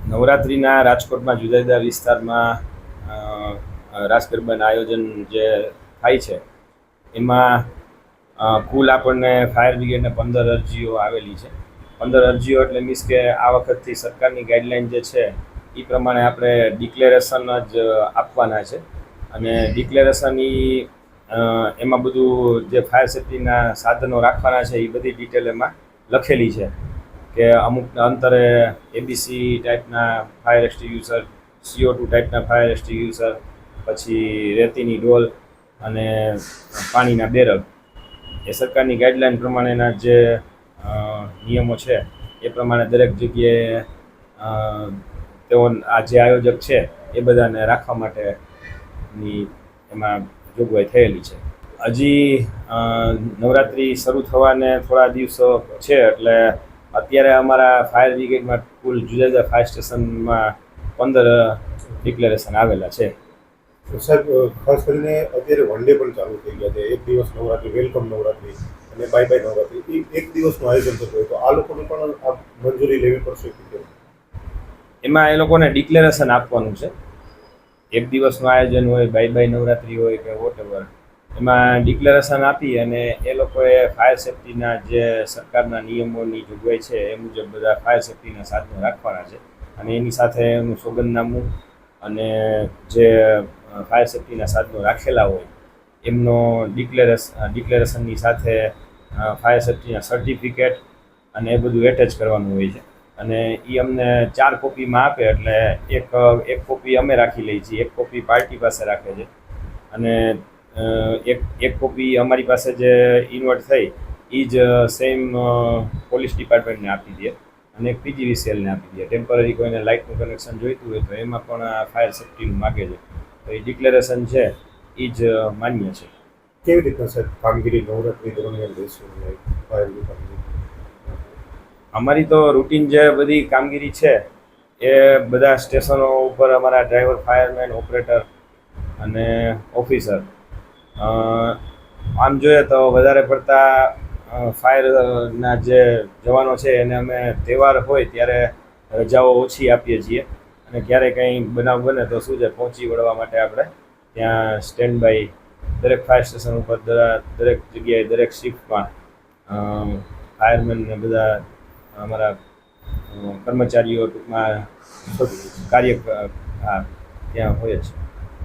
નવરાત્રિના રાજકોટમાં જુદા જુદા વિસ્તારમાં રાસ ગરબાના આયોજન જે થાય છે એમાં કુલ આપણને ફાયર બ્રિગેડને 15 અરજીઓ આવેલી છે. 15 અરજીઓ એટલે મીન્સ કે આ વખતથી સરકારની ગાઈડલાઇન જે છે એ પ્રમાણે આપણે ડિક્લેરેશન જ આપવાના છે. અને ડિક્લેરેશન એમાં બધું જે ફાયર સેફ્ટીના સાધનો રાખવાના છે એ બધી ડિટેલ એમાં લખેલી છે કે અમુક અંતરે એબીસી ટાઈપના ફાયર એક્સટિંગ્યુશર, CO2 ટાઈપના ફાયર એક્સટિંગ્યુશર, પછી રેતીની ડોલ અને પાણીના બેરલ એ સરકારની ગાઈડલાઇન પ્રમાણેના જે નિયમો છે એ પ્રમાણે દરેક જગ્યાએ તેઓ આ જે આયોજક છે એ બધાને રાખવા માટેની એમાં જોગવાઈ થયેલી છે. હજી નવરાત્રિ શરૂ થવાને થોડા દિવસો છે એટલે અત્યારે અમારા ફાયર બ્રિગેડમાં કુલ જુદા જુદા ફાયર સ્ટેશનમાં 15 ડિક્લેરેશન આવેલા છે. સાહેબ, ખાસ કરીને અત્યારે વન ડે પણ ચાલુ થઈ ગયા છે. એક દિવસ નવરાત્રી, વેલકમ નવરાત્રી અને બાય બાય નવરાત્રી, એ એક દિવસનું આયોજન થતું હોય તો આ લોકોને પણ આ મંજૂરી લેવી પડશે કે એમાં એ લોકોને ડિક્લેરેશન આપવાનું છે. એક દિવસનું આયોજન હોય, બાય બાય નવરાત્રી હોય કે વોટેવર, એમાં ડિક્લેરેશન આપી અને એ લોકોએ ફાયર સેફ્ટીના જે સરકારના નિયમોની જોગવાઈ છે એ મુજબ બધા ફાયર સેફ્ટીના સાધનો રાખવાના છે. અને એની સાથે એનું સોગંદનામું અને જે ફાયર સેફ્ટીના સાધનો રાખેલા હોય એમનો ડિક્લેરેશનની સાથે ફાયર સેફ્ટીના સર્ટિફિકેટ અને એ બધું એટેચ કરવાનું હોય છે. અને એ અમને 4 કોપીમાં આપે એટલે એક કોપી અમે રાખી લઈએ છીએ, એક કોપી પાર્ટી પાસે રાખે છે અને એક કોપી અમારી પાસે જે ઇન્વર્ટ થઈ એ જ સેમ પોલીસ ડિપાર્ટમેન્ટને આપી દે અને એક PGVCLને આપી દે. ટેમ્પરરી કોઈને લાઇટનું કનેક્શન જોઈતું હોય તો એમાં પણ ફાયર સેફ્ટીનું માગે છે. તો એ ડિક્લેરેશન છે એ જ માન્ય છે. કેવી રીતના સાહેબ કામગીરી નવરાત્રી દરમિયાન રહેશે ફાયર વિભાગની? અમારી તો રૂટીન જે બધી કામગીરી છે એ બધા સ્ટેશનો ઉપર અમારા ડ્રાઈવર, ફાયરમેન, ઓપરેટર અને ઓફિસર, આમ જોઈએ તો વધારે પડતા ફાયરના જે જવાનો છે એને અમે તહેવાર હોય ત્યારે રજાઓ ઓછી આપીએ છીએ અને ક્યારેય કંઈ બનાવ બને તો શું છે પહોંચી વળવા માટે આપણે ત્યાં સ્ટેન્ડ બાય દરેક ફાયર સ્ટેશન ઉપર દરેક જગ્યાએ દરેક શિફ્ટમાં ફાયરમેનને બધા અમારા કર્મચારીઓ ટૂંકમાં કાર્ય ત્યાં હોય જ છે.